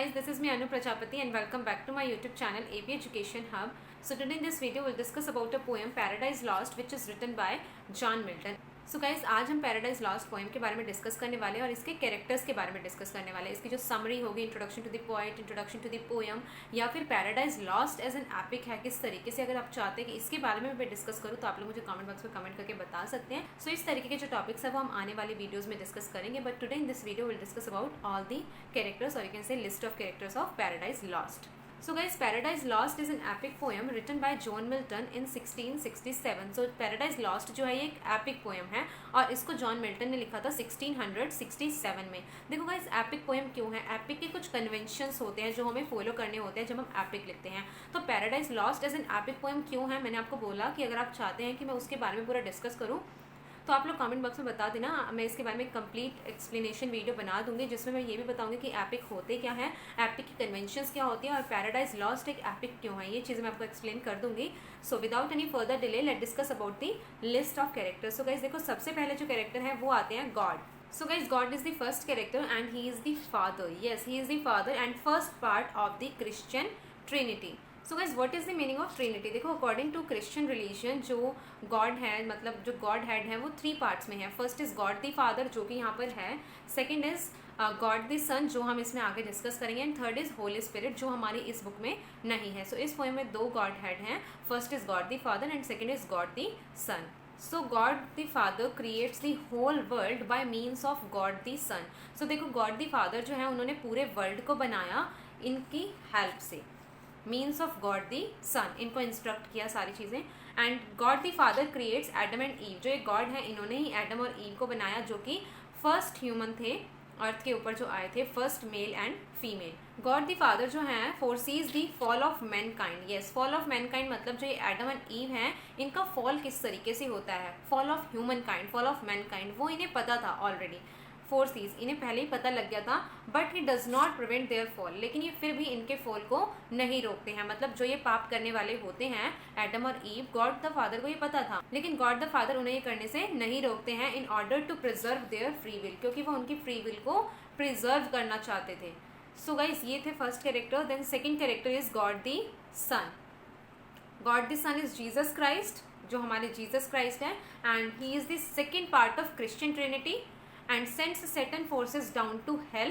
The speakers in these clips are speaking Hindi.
guys, this is me Anu Prajapati and welcome back to my YouTube channel AP Education Hub. So today in this video we'll discuss about a poem Paradise Lost which is written by John Milton. So guys, आज हम पैराडाइज लॉस्ट पोएम के बारे में डिस्कस करने वाले हैं और इसके कैरेक्टर्स के बारे में डिस्कस करने वाले हैं. इसकी जो समरी होगी, introduction to the poet, introduction to the poem, या फिर Paradise Lost as an epic है किस तरीके से. अगर आप चाहते हैं कि इसके बारे में मैं डिस्कस करूँ तो आप लोग मुझे कमेंट बॉक्स में कमेंट करके बता सकते हैं. सो इस तरीके के जो टॉपिक्स है वो हम आने वाली वीडियोज़ में डिस्कस करेंगे. But today in this video will discuss about all the characters और you can see list of characters of Paradise Lost. So guys, Paradise Lost is an epic poem written by John Milton in 1667. So Paradise Lost जो है ये एक epic poem है और इसको जॉन मिल्टन ने लिखा था 1667 में. देखो guys, epic poem क्यों है? epic के कुछ conventions होते हैं जो हमें फॉलो करने होते हैं जब हम epic लिखते हैं. तो Paradise Lost as an epic poem क्यों है? मैंने आपको बोला कि अगर आप चाहते हैं कि मैं उसके बारे में पूरा डिस्कस करूँ तो आप लोग कमेंट बॉक्स में बता देना. मैं इसके बारे में कंप्लीट एक्सप्लेनेशन वीडियो बना दूंगी जिसमें मैं ये भी बताऊंगी कि एपिक होते क्या है, एपिक की कन्वेंशंस क्या होती है और पैराडाइज लॉस्ट एक एपिक क्यों है. ये चीज़ें मैं आपको एक्सप्लेन कर दूंगी. So without any further delay let discuss about the list of characters. So guys देखो, सबसे पहले जो कैरेक्टर है वो आते हैं God. So guys, God is the first character and he is the father. Yes, he is the father and first part of the Christian Trinity. So guys what is the meaning of Trinity? देखो, अकॉर्डिंग टू क्रिश्चियन रिलीजन जो गॉड है, मतलब जो गॉड हेड है वो 3 पार्ट्स में है. First is God the father जो कि यहाँ पर है. सेकंड इज़ गॉड द सन जो हम इसमें आगे डिस्कस करेंगे. And third is Holi spirit जो हमारी इस बुक में नहीं है. सो इस पोएम में 2 गॉड हेड हैं. First is God the Father and second is God the Son. So God the Father creates the whole world by means of God the Son. So देखो, गॉड द फादर जो है उन्होंने पूरे वर्ल्ड को बनाया इनकी हेल्प से. मीन्स ऑफ गॉड दी सन, इनको इंस्ट्रक्ट किया सारी चीज़ें. And God the father creates Adam and ewe. जो एक गॉड है इन्होंने ही एडम और ईव को बनाया जो कि फर्स्ट ह्यूमन थे अर्थ के ऊपर जो आए थे, first male and female. God the Father जो है foresees the fall of mankind. Yes, fall of mankind मतलब जो ये एडम एंड ईव हैं इनका फॉल किस तरीके से होता है. Fall of human kind, fall of Mankind वो इन्हें पता था ऑलरेडी. फोर्सीज इन्हें पहले ही पता लग गया था. But he does not prevent there fall. लेकिन ये फिर भी इनके फॉल को नहीं रोकते हैं. मतलब जो ये पाप करने वाले होते हैं एडम और ईव, गॉड द फादर को ये पता था लेकिन गॉड द फादर उन्हें ये करने से नहीं रोकते हैं in order to preserve their free will, क्योंकि वो उनकी फ्री विल को प्रिजर्व करना चाहते थे. सो गाइस, ये थे first character. Then second character is God the son. God the son is Jesus Christ जो हमारे जीसस क्राइस्ट है and he is the second part of Christian Trinity and sends Satan forces down to hell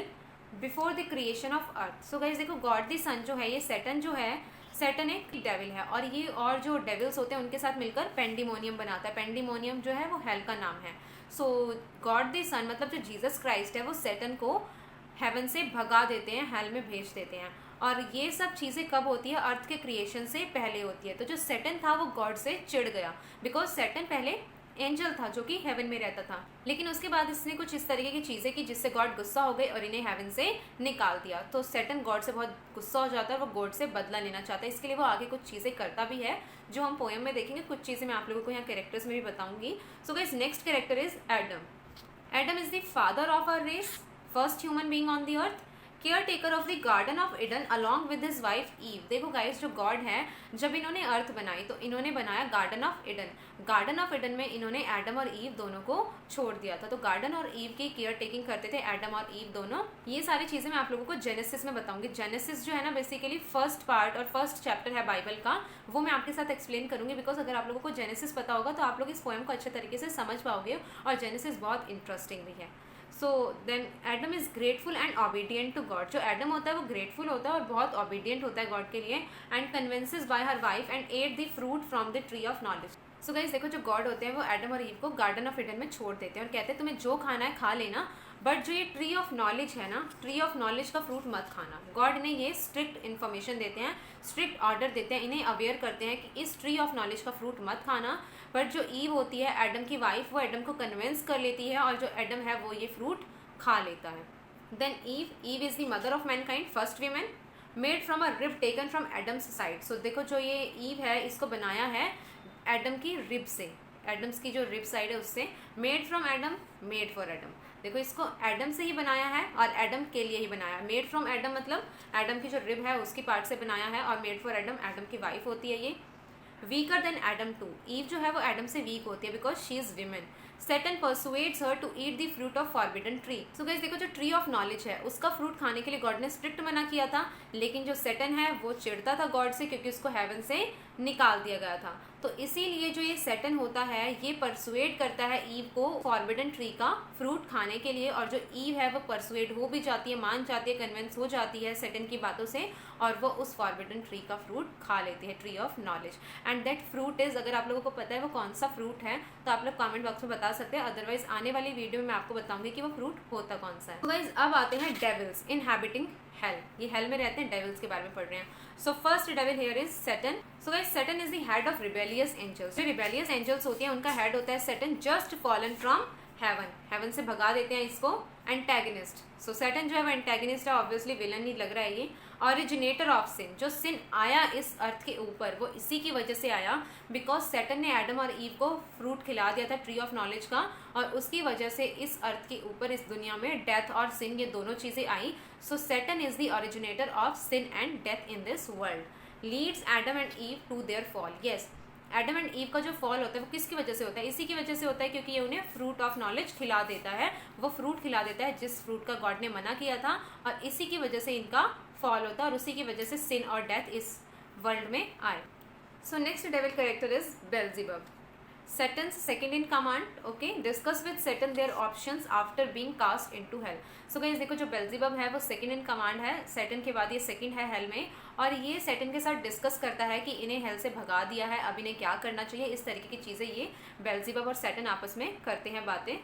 before the creation of earth. So guys देखो, God the Son जो है ये Satan जो है, Satan एक डेविल है और ये और जो डेविल्स होते हैं उनके साथ मिलकर पेंडिमोनियम बनाता है. पेंडिमोनियम जो है वो हेल का नाम है. सो गॉड द सन मतलब जो जीसस क्राइस्ट है वो Satan को हेवन से भगा देते हैं, हेल में भेज देते हैं. और ये सब चीज़ें कब होती है? अर्थ के क्रिएशन से पहले होती है. तो जो Satan था वो गॉड से चिढ़ गया बिकॉज Satan पहले एंजल था जो कि हेवन में रहता था. लेकिन उसके बाद इसने कुछ इस तरीके की चीज़ें की जिससे गॉड गुस्सा हो गए और इन्हें हेवन से निकाल दिया. तो सैटन गॉड से बहुत गुस्सा हो जाता है, वो गॉड से बदला लेना चाहता है. इसके लिए वो आगे कुछ चीज़ें करता भी है जो हम पोएम में देखेंगे. कुछ चीज़ें मैं आप लोगों को यहाँ कैरेक्टर्स में भी बताऊंगी. So guys, next character is Adam. Adam is the father of our race, first human being on the earth, caretaker of the garden of Eden along with his wife Eve. देखो गाइस, जो गॉड है जब इन्होंने अर्थ बनाई तो इन्होंने बनाया garden of Eden. Garden of Eden में इन्होंने एडम और ईव दोनों को छोड़ दिया था. तो गार्डन और ईव की केयर टेकिंग करते थे एडम और ईव दोनों. ये सारी चीज़ें मैं आप लोगों को जेनेसिस में बताऊंगी. जेनेसिस जो है ना बेसिकली फर्स्ट पार्ट और फर्स्ट चैप्टर है बाइबल का, वो मैं आपके साथ एक्सप्लेन करूंगी. बिकॉज अगर आप लोगों को जेनेसिस पता होगा तो आप लोग इस पोएम को अच्छे तरीके से समझ पाओगे और जेनेसिस बहुत इंटरेस्टिंग भी है. So then Adam is grateful and obedient to God. जो एडम होता है वो ग्रेटफुल होता है और बहुत ओबीडियंट होता है गॉड के लिए. And convinces bye her wife and at the fruit from the tree of knowledge. So guys देखो, जो गॉड होते हैं वो एडम और ईव को गार्डन ऑफ इडन में छोड़ देते हैं और कहते हैं तुम्हें जो खाना है खा लेना, बट जो ये ट्री ऑफ नॉलेज है ना, ट्री ऑफ नॉलेज का फ्रूट मत खाना. गॉड ने ये स्ट्रिक्ट इन्फॉर्मेशन देते हैं, स्ट्रिक्ट ऑर्डर देते हैं, इन्हें अवेयर करते हैं कि इस ट्री ऑफ नॉलेज का फ्रूट मत खाना. बट जो ईव होती है एडम की वाइफ, वो एडम को कन्विंस कर लेती है और जो एडम है वो ये फ्रूट खा लेता है. Then Eve is the mother of mankind, first women, made from a rib taken from Adam's side. So देखो, जो ये ईव है इसको बनाया है एडम की रिब से, एडम्स की जो रिब साइड है उससे. Made from Adam, made for Adam. देखो, इसको एडम से ही बनाया है और एडम के लिए ही बनाया. मेड फ्रॉम एडम मतलब एडम की जो रिब है उसकी पार्ट से बनाया है और मेड फॉर एडम, एडम की वाइफ होती है ये. Weaker than Adam too. Eve जो है वो एडम से वीक होती है because she is women. Saturn persuades her to eat the fruit of forbidden tree. So guys देखो जो ट्री ऑफ नॉलेज है उसका फ्रूट खाने के लिए गॉड ने स्ट्रिक्ट मना किया था, लेकिन जो सैटर्न है वो चिढ़ता था गॉड से क्योंकि उसको हेवन से निकाल दिया गया था। तो इसीलिए जो ये सैटर्न होता है ये परसुएड करता है ईव को फॉरबिडन ट्री का फ्रूट खाने के लिए, और जो ईव है वो परसुएड हो भी जाती है, मान जाती है, कन्विंस हो जाती है सैटर्न की बातों से, और वो उस फॉरबिडन ट्री का फ्रूट खा लेती है, tree of knowledge. And that fruit is, अगर आप लोगों को पता है वो कौन सा फ्रूट है तो आप लोग कमेंट बॉक्स में बता सकते हैं, अदरवाइज आने वाली वीडियो में मैं आपको बताऊंगी कि वो फ्रूट होता कौन सा है। तो गाइस अब आते हैं डेविल्स इनहैबिटिंग हेल। ये हेल में रहते हैं, डेविल्स के बारे में पढ़ रहे हैं। So first devil here is Satan. So guys Satan is the head of rebellious angels. जो रिबेलियस एंजल्स होती हैं उनका हेड होता है Satan, just fallen from heaven. Heaven से भगा देते हैं इसको। एंटेगनिस्ट, सो सैटर्न जो है वो एंटेगनिस्ट है, ऑब्वियसली विलन नहीं लग रहा है ये। ऑरिजिनेटर ऑफ सिन, जो सिन आया इस अर्थ के ऊपर वो इसी की वजह से आया बिकॉज सैटर्न ने एडम और ईव को फ्रूट खिला दिया था ट्री ऑफ नॉलेज का, और उसकी वजह से इस अर्थ के ऊपर इस दुनिया में डेथ और सिन ये दोनों चीजें आई। So Satan is the originator of sin and death in this world. Leads Adam and Eve to their fall. Yes, Adam and Eve का जो फॉल होता है वो किसकी वजह से होता है? इसी की वजह से होता है क्योंकि ये उन्हें फ्रूट ऑफ नॉलेज खिला देता है। वो फ्रूट खिला देता है जिस फ्रूट का गॉड ने मना किया था, और इसी की वजह से इनका फॉल होता है, और उसी की वजह से सिन और डेथ इस वर्ल्ड में आए। So next devil character is Beelzebub, Saturn's second in command. Okay, discuss with Saturn their options after being cast into hell. So guys देखो जो बेल्जेबब है वो सेकंड इन कमांड है, सैटर्न के बाद ये सेकंड है हेल में, और ये सैटर्न के साथ डिस्कस करता है कि इन्हें हेल से भगा दिया है, अब इन्हें क्या करना चाहिए, इस तरीके की चीज़ें ये बेल्जेबब और सैटर्न आपस में करते हैं बातें।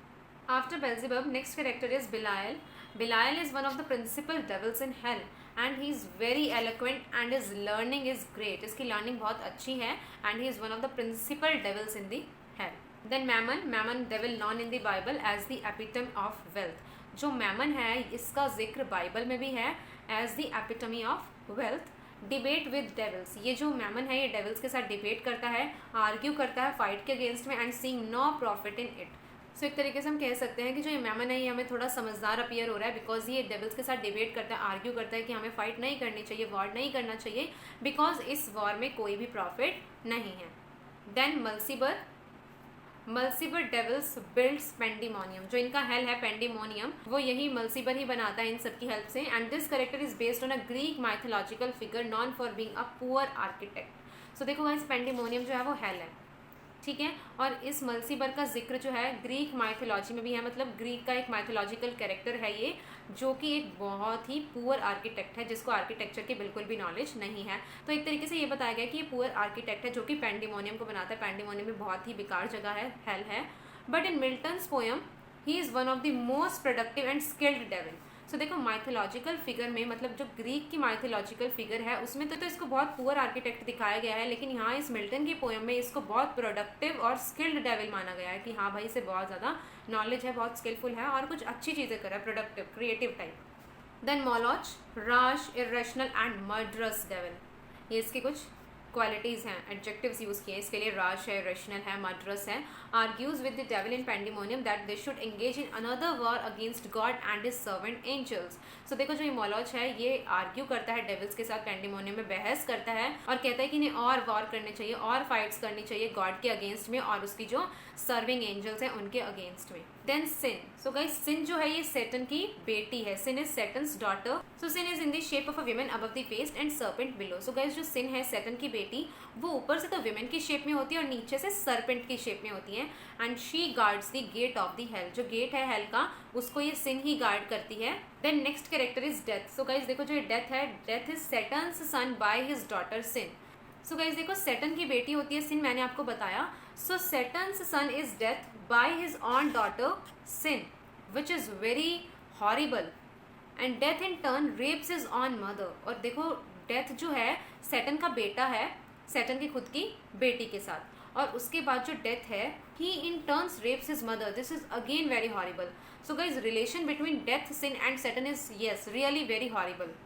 After Beelzebub next character is Belial. Belial is one of the principal devils in hell and he is very eloquent and his learning is great. इसकी लर्निंग बहुत अच्छी है and he is one of the principal devils in the hell. Then Mammon devil known in the Bible as the epitome of wealth. जो मैमन है इसका जिक्र बाइबल में भी है as the epitome of wealth. Debate with devils, ये जो मैमन है ये डेविल्स के साथ डिबेट करता है, आर्ग्यू करता है फाइट के अगेंस्ट में, and seeing no profit in it. So एक तरीके से हम कह सकते हैं कि जो ये मैमन है ये हमें थोड़ा समझदार अपीयर हो रहा है बिकॉज ये डेविल्स के साथ डिबेट करता है, आर्ग्यू करता है कि हमें फाइट नहीं करनी चाहिए, वॉर नहीं करना चाहिए, बिकॉज इस वॉर में कोई भी प्रॉफिट नहीं है। Then Mulciber devils builds Pandemonium. जो इनका हेल है पेंडिमोनियम, वो यही मल्सीबर ही बनाता है इन सब की हेल्प से। And this character is based on a Greek mythological figure known for being a poor architect. So देखो गाइस पेंडिमोनियम जो है वो हेल है, ठीक है, और इस मल्सीबर का जिक्र जो है ग्रीक माइथोलॉजी में भी है, मतलब ग्रीक का एक माइथोलॉजिकल कैरेक्टर है ये, जो कि एक बहुत ही पुअर आर्किटेक्ट है जिसको आर्किटेक्चर की बिल्कुल भी नॉलेज नहीं है। तो एक तरीके से ये बताया गया कि ये पुअर आर्किटेक्ट है जो कि पेंडिमोनियम को बनाता है। पेंडिमोनियम में बहुत ही बेकार जगह है, हेल है, but in Milton's poem he is one of the most productive and skilled devil. So देखो माइथोलॉजिकल फिगर में, मतलब जो ग्रीक की माइथोलॉजिकल फिगर है उसमें तो इसको बहुत पुअर आर्किटेक्ट दिखाया गया है, लेकिन यहाँ इस मिल्टन की पोएम में इसको बहुत प्रोडक्टिव और स्किल्ड डेविल माना गया है कि हाँ भाई इसे बहुत ज़्यादा नॉलेज है, बहुत स्किलफुल है और कुछ अच्छी चीज़ें कर रहा है, productive creative type. Then Moloch, rash, irrational and murderous devil. ये इसके कुछ क्वालिटीज़ हैं, एडजेक्टिव्स यूज़ किए इसके लिए, राश है, रेशनल है, मर्डरस है। Argues with the devil in Pandemonium that they should engage in another war against God and his servant angels. So देखो जो ये मॉलोच है ये आर्ग्यू करता है डेविल्स के साथ, पेंडिमोनियम में बहस करता है और कहता है कि इन्हें और वॉर करने चाहिए और फाइट्स करनी चाहिए गॉड के अगेंस्ट में और उसकी जो सर्विंग एंजल्स हैं उनके अगेंस्ट में। देन सिन, सो गाइस सिन जो है ये सैटर्न की बेटी है, sin is Satan's daughter. So sin is in the shape of a women above the face and serpent below. So guys जो सिन है सैटर्न की बेटी वो ऊपर से तो विमेन की शेप में होती है और नीचे से सर्पेंट की शेप में होती है, and she guards the gate of the hell. जो गेट है हेल का उसको ये सिन ही गार्ड करती है। Then next character is death. So guys देखो जो ये डेथ है, death is Satan's son by his daughter sin. So guys देखो सैटर्न की बेटी होती है सिन, मैंने आपको बताया। So Satan's son is death by his own daughter sin, which is very horrible, and death in turn rapes his own mother। और देखो डेथ जो है सैटर्न का बेटा है, सैटर्न की खुद की बेटी के साथ, और उसके बाद जो डेथ है he in turns rapes his mother। this is again very horrible। so guys relation between death, sin and Saturn is yes really very horrible।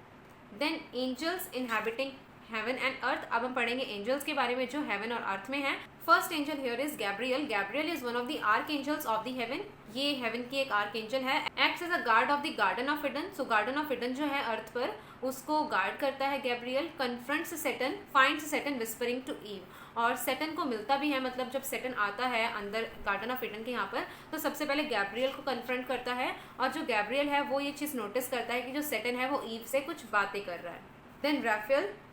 then angels inhabiting heaven and earth. अब हम पढ़ेंगे एंजल्स के बारे में जो हेवन और अर्थ में है। First angel here is Gabriel. Gabriel is one of the archangels of the heaven. ये हेवन की एक आर्क एंजल है। Acts as a guard of the garden of Eden. So garden of Eden जो है अर्थ पर उसको गार्ड करता है Gabriel. Confronts Satan, finds Satan whispering to Eve. और सेटन को मिलता भी है, मतलब जब सेटन आता है अंदर गार्डन ऑफ ईडन के यहाँ पर, तो सबसे पहले गैब्रियल को कन्फ्रंट करता है, और जो गैब्रियल है वो ये चीज़ नोटिस करता है कि जो सेटन है वो ईव से कुछ बातें कर रहा है. Then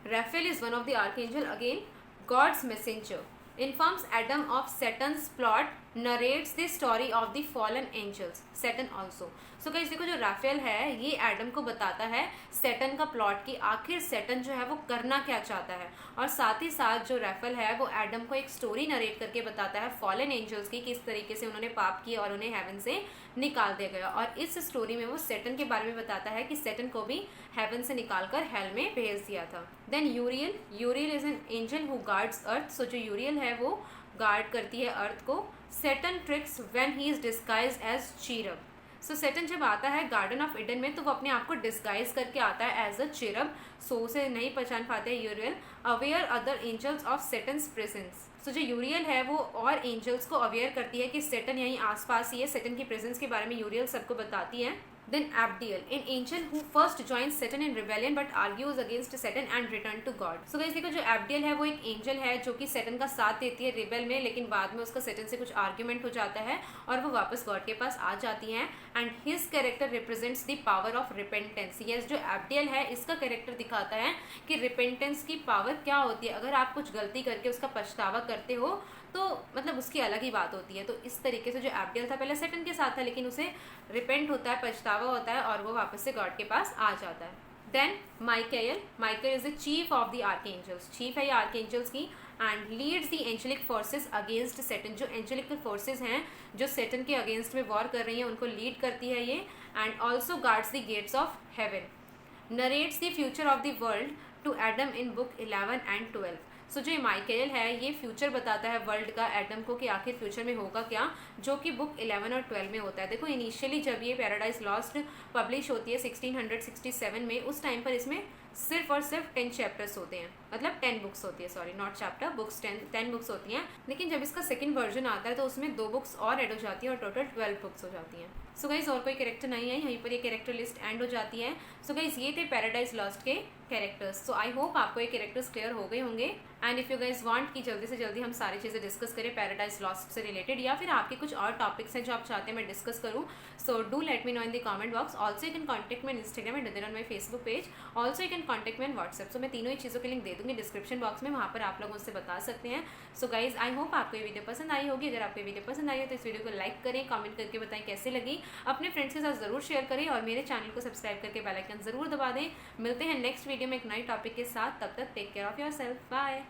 Raphael is one of the archangel, again God's messenger, informs Adam of Satan's plot, narrates the story of the fallen angels, Satan also. So guys देखो, जो राफेल है ये एडम को बताता है सैटन का प्लॉट की आखिर सैटन जो है वो करना क्या चाहता है, और साथ ही साथ जो राफेल है वो एडम को एक स्टोरी नरेट करके बताता है फॉलन एंजल्स की, किस तरीके से उन्होंने पाप किया और उन्हें हेवन से निकाल दिया गया. और इस स्टोरी में वो सैटन के बारे में बताता है कि सैटन को भी हेवन से निकाल कर हेल में भेज दिया था. Then Uriel is an angel who guards earth. So जो यूरियल है वो गार्ड करती है अर्थ को. Satan tricks when he is disguised as cherub. So Satan जब आता है गार्डन ऑफ ईडन में तो वो अपने आप को डिस्गाइज करके आता है एज अ चेरब. सो उसे नहीं पहचान पाते हैं Uriel. Aware other angels of Satan's presence. So जो यूरियल है वो और एंजल्स को अवेयर करती है कि सैटन यहीं आसपास ही है. सैटन की प्रेजेंस के बारे में यूरियल सबको बताती है. Then Abdiel, an angel who first joins Satan in rebellion but argues against Satan and return to God. So guys देखो, जो Abdiel है वो एक एंजल है जो कि सैटन का साथ देती है रिबेल में, लेकिन बाद में उसका सैटन से कुछ आर्ग्यूमेंट हो जाता है और वो वापस गॉड के पास आ जाती हैं. And his character represents the power of repentance. Yes, जो Abdiel है इसका कैरेक्टर दिखाता है कि रिपेंटेंस की पावर क्या होती है. अगर आप कुछ गलती करके उसका पछतावा करते हो तो मतलब उसकी अलग ही बात होती है. तो इस तरीके से जो Abdiel था पहले सैटन के साथ था, लेकिन उसे रिपेंट होता है, पछतावा होता है और वो वापस से गॉड के पास आ जाता है. Then Michael is the chief of the archangels. Chief है ये आर्कएंजल्स की, and leads the angelic forces against Satan. जो एंजेलिक फोर्सेस हैं जो सैटन के अगेंस्ट में वॉर कर रही हैं उनको लीड करती है ये. And also guards the gates of heaven. Narrates the future of the world to Adam in book 11 and 12. So जो माइकेल है ये फ्यूचर बताता है वर्ल्ड का एडम को कि आखिर फ्यूचर में होगा क्या, जो कि बुक 11 और 12 में होता है. देखो इनिशियली जब ये पैराडाइज लॉस्ट पब्लिश होती है 1667 में, उस टाइम पर इसमें सिर्फ और सिर्फ 10 चैप्टर्स होते हैं, मतलब 10 बुक्स होती है, sorry not chapter, books 10 books होती हैं. लेकिन जब इसका सेकंड वर्जन आता है तो उसमें 2 बुक्स और ऐड हो जाती है और टोटल 12 बुक्स हो जाती हैं. सो गाइज और कोई कैरेक्टर नहीं है, यहीं पर ये कैरेक्टर लिस्ट एंड हो जाती है. सो गाइज ये थे पैराडाइज लॉस्ट के कैरेक्टर्स. सो आई होप आपको ये कैरेक्टर्स क्लियर हो गए होंगे. And if you guys want कि जल्दी से जल्दी हम सारी चीज़ें डिस्कस करें पैराडाइज लॉस्ट से रिलेटेड, या फिर आपके कुछ और टॉपिक्स हैं जो आप चाहते हैं मैं डिस्कस करूँ, so do let me know in the comment box. Also you can contact me Instagram and then on my Facebook page. Also you can contact me on WhatsApp. So मैं तीनों ही चीज़ों के लिंक दे दूँगी डिस्क्रिप्शन बॉक्स में, वहाँ पर आप लोग मुझसे बता सकते हैं. सो गाइज आई होप आपको ये वीडियो पसंद आई होगी. अगर आपको ये वीडियो पसंद आई हो तो इस वीडियो को लाइक करें, कमेंट करके बताएं कैसे लगी, अपने फ्रेंड्स के साथ ज़रूर शेयर करें और मेरे चैनल को सब्सक्राइब करके बेल आइकन ज़रूर दबा दें. मिलते हैं नेक्स्ट वीडियो में एक नए टॉपिक के साथ. तब तक take care of yourself. Bye.